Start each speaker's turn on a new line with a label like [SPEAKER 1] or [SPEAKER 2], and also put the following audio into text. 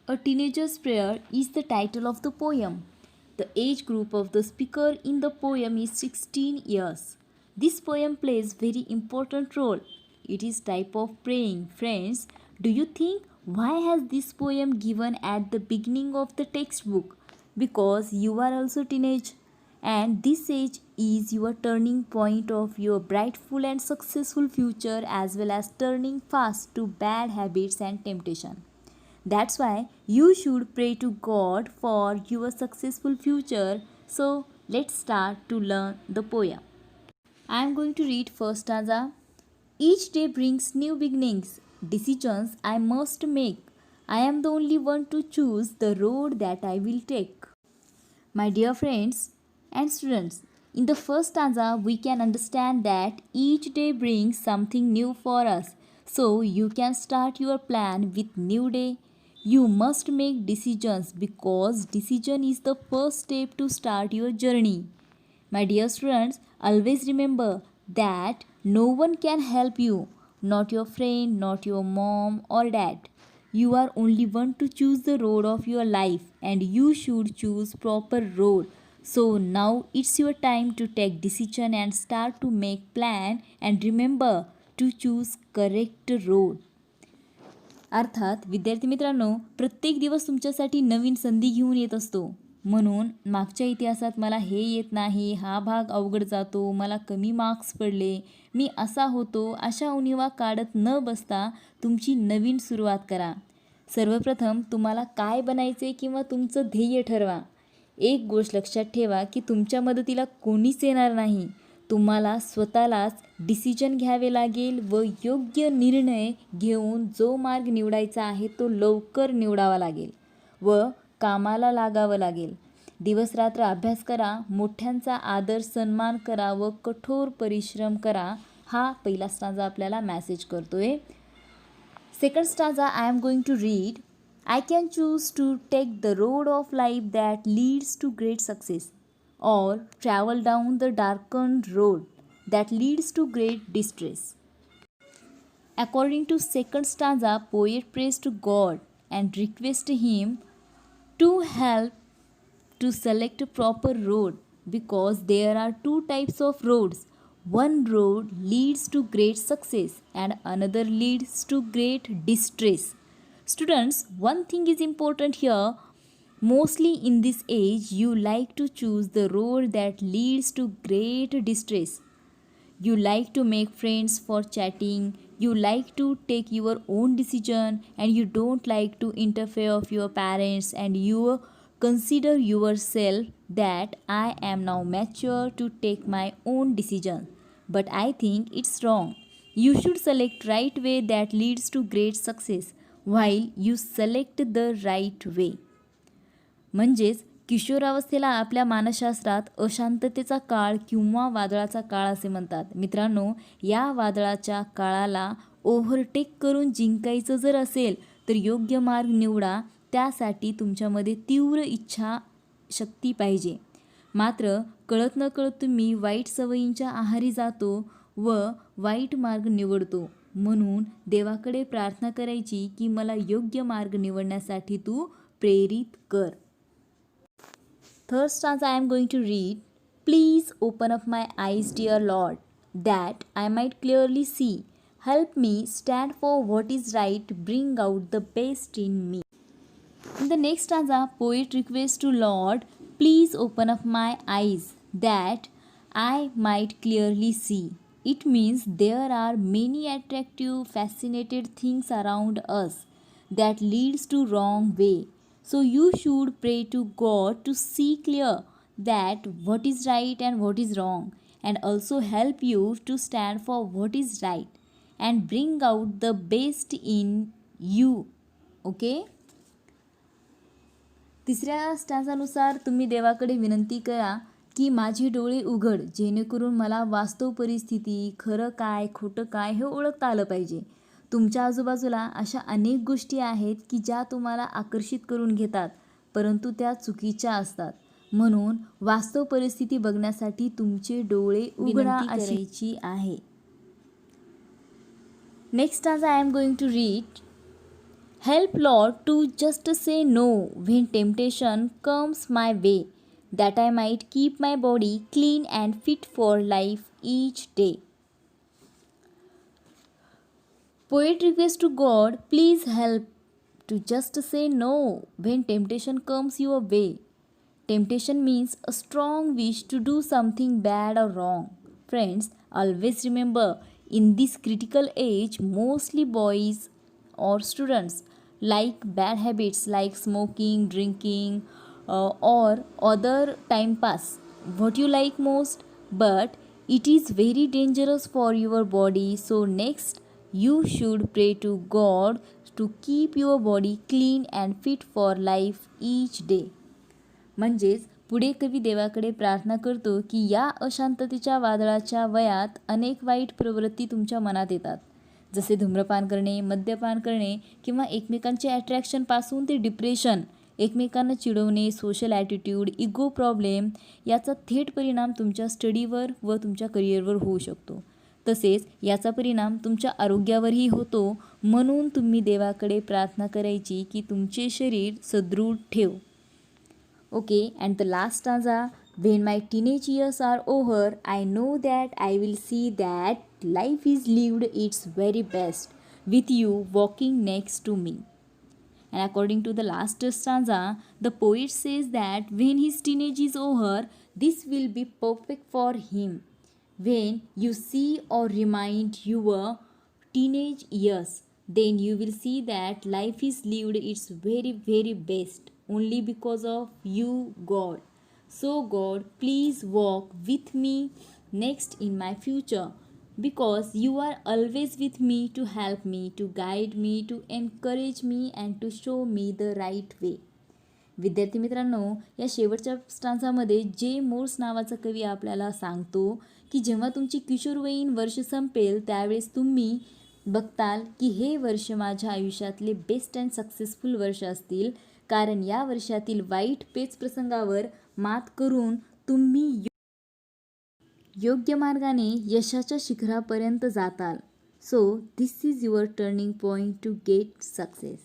[SPEAKER 1] A Teenager's Prayer is the title of the poem. The age group of the speaker in the poem is 16 years. This poem plays very important role. It is type of praying. Friends, do you think why has this poem given at the beginning of the textbook? Because you are also teenage and this age is your turning point of your brightful and successful future as well as turning fast to bad habits and temptation. That's why you should pray to God for your successful future. So let's start to learn the poem. I am going to read first stanza. Each day brings new beginnings, decisions I must make. I am the only one to choose the road that I will take. My dear friends and students, in the first stanza, we can understand that each day brings something new for us. So you can start your plan with new day. You must make decisions because decision is the first step to start your journey. My dear students, always remember that no one can help you, not your friend, not your mom or dad. You are only one to choose the road of your life and you should choose proper road. So now it's your time to take decision and start to make plan and remember to choose correct road. अर्थात विद्यार्थी मित्रांनो, प्रत्येक दिवस तुमच्यासाठी नवीन संधी घेऊन येत असतो. म्हणून मागच्या इतिहासात मला हे येत नाही, हा भाग अवघड जातो, मला कमी मार्क्स पडले, मी असा होतो, अशा उणिवा काढत न बसता तुमची नवीन सुरुवात करा. सर्वप्रथम तुम्हाला काय बनायचे किंवा तुमचं ध्येय ठरवा. एक गोष्ट लक्षात ठेवा की तुमच्या मदतीला कोणीच येणार नाही. तुम्हाला स्वतःलाच डिसिजन घ्यावे लागेल व योग्य निर्णय घेऊन जो मार्ग निवडायचा आहे तो लवकर निवडावा लागेल व कामाला लागावं लागेल. दिवसरात्र अभ्यास करा, मोठ्यांचा आदर सन्मान करा व कठोर परिश्रम करा. हा पहिला स्टांजा आपल्याला मेसेज करतोय. Second stanza I am going to read. I can choose to take the road of life that leads to great success or travel down the darkened road that leads to great distress. According to second stanza, poet prays to God and requests him to help to select a proper road because there are two types of roads. One road leads to great success and another leads to great distress. Students, one thing is important here. Mostly in this age, you like to choose the road that leads to great distress. You like to make friends for chatting. You like to take your own decision and you don't like to interfere of your parents and you consider yourself that I am now mature to take my own decision. But I think it's wrong. You should select right way that leads to great success while you select the right way. म्हणजेच किशोरावस्थेला आपल्या मानसशास्त्रात अशांततेचा काळ किंवा वादळाचा काळ असे म्हणतात. मित्रांनो, या वादळाच्या काळाला ओव्हरटेक करून जिंकायचं जर असेल तर योग्य मार्ग निवडा. त्यासाठी तुमच्यामध्ये तीव्र इच्छा शक्ती पाहिजे. मात्र कळत नकळत तुम्ही वाईट सवयींच्या आहारी जातो व वाईट मार्ग निवडतो. म्हणून देवाकडे प्रार्थना करायची की मला योग्य मार्ग निवडण्यासाठी तू प्रेरित कर. Third stanza I am going to read. Please open up my eyes, dear Lord, that I might clearly see. Help me stand for what is right, bring out the best in me. In the next stanza, poet requests to Lord, please open up my eyes that I might clearly see. It means there are many attractive, fascinated things around us that leads to wrong way. So you should pray to God to see clear that what is right and what is wrong and also help you to stand for what is right and bring out the best in you. Okay? तिसऱ्या स्टॅन्झानुसार तुम्ही देवाकडे विनंती करा की माझे डोळे उघड जेणेकरून मला वास्तव परिस्थिती, खरं काय खोटं काय हे ओळखता आलं पाहिजे. तुमच्या आजूबाजूला अशा अनेक गोष्टी आहेत की ज्या तुम्हाला आकर्षित करून घेतात परंतु त्या चुकीच्या असतात. म्हणून वास्तव परिस्थिती बघण्यासाठी तुमचे डोळे उघडा करायची आहे. Next stanza I am going to read. Help Lord to just say no when temptation comes my way, that I might keep my body clean and fit for life each day. Poet request to God, please help to just say no when temptation comes your way. Temptation means a strong wish to do something bad or wrong. Friends, always remember, in this critical age, mostly boys or students like bad habits like smoking, drinking, or other time pass. What you like most, but it is very dangerous for your body. So next, you should pray to God to keep your body clean and fit for life each day. म्हणजेच पुढे कवी देवाकडे प्रार्थना करतो की या अशांततेच्या वादळाच्या वयात अनेक वाईट प्रवृत्ती तुमच्या मनात येतात, जसे धूम्रपान करणे, मद्यपान करणे किंवा एकमेकांचे अट्रॅक्शनपासून ते डिप्रेशन, एकमेकांना चिडवणे, सोशल ॲटिट्यूड, इगो प्रॉब्लेम याचा थेट परिणाम तुमच्या स्टडीवर व तुमच्या करिअरवर होऊ शकतो. तसेच याचा परिणाम तुमच्या आरोग्यावरही होतो. म्हणून तुम्ही देवाकडे प्रार्थना करायची की तुमचे शरीर सदृढ ठेव. Okay, and the last stanza, when my teenage years are over, I know that I will see that life is lived its very best with you walking next to me. And according to the last stanza, the poet says that when his teenage is over, this will be perfect for him. When you see or remind your teenage years, then you will see that life is lived its very, very best only because of you, God. So, God, please walk with me next in my future, because you are always with me to help me, to guide me, to encourage me and to show me the right way. विद्यार्थी मित्रांनो, या शेवटच्या स्टांजामध्ये जे Morse नावाचा कवी आपल्याला सांगतो की जेव्हा तुमची किशोरवयीन वर्ष संपेल त्यावेळेस तुम्ही बघताल की हे वर्ष माझ्या आयुष्यातले बेस्ट अँड सक्सेसफुल वर्ष असतील, कारण या वर्षातील वाईट पेच प्रसंगावर मात करून तुम्ही योग्य मार्गाने यशाच्या शिखरापर्यंत जाताल. So this is your turning point to get success.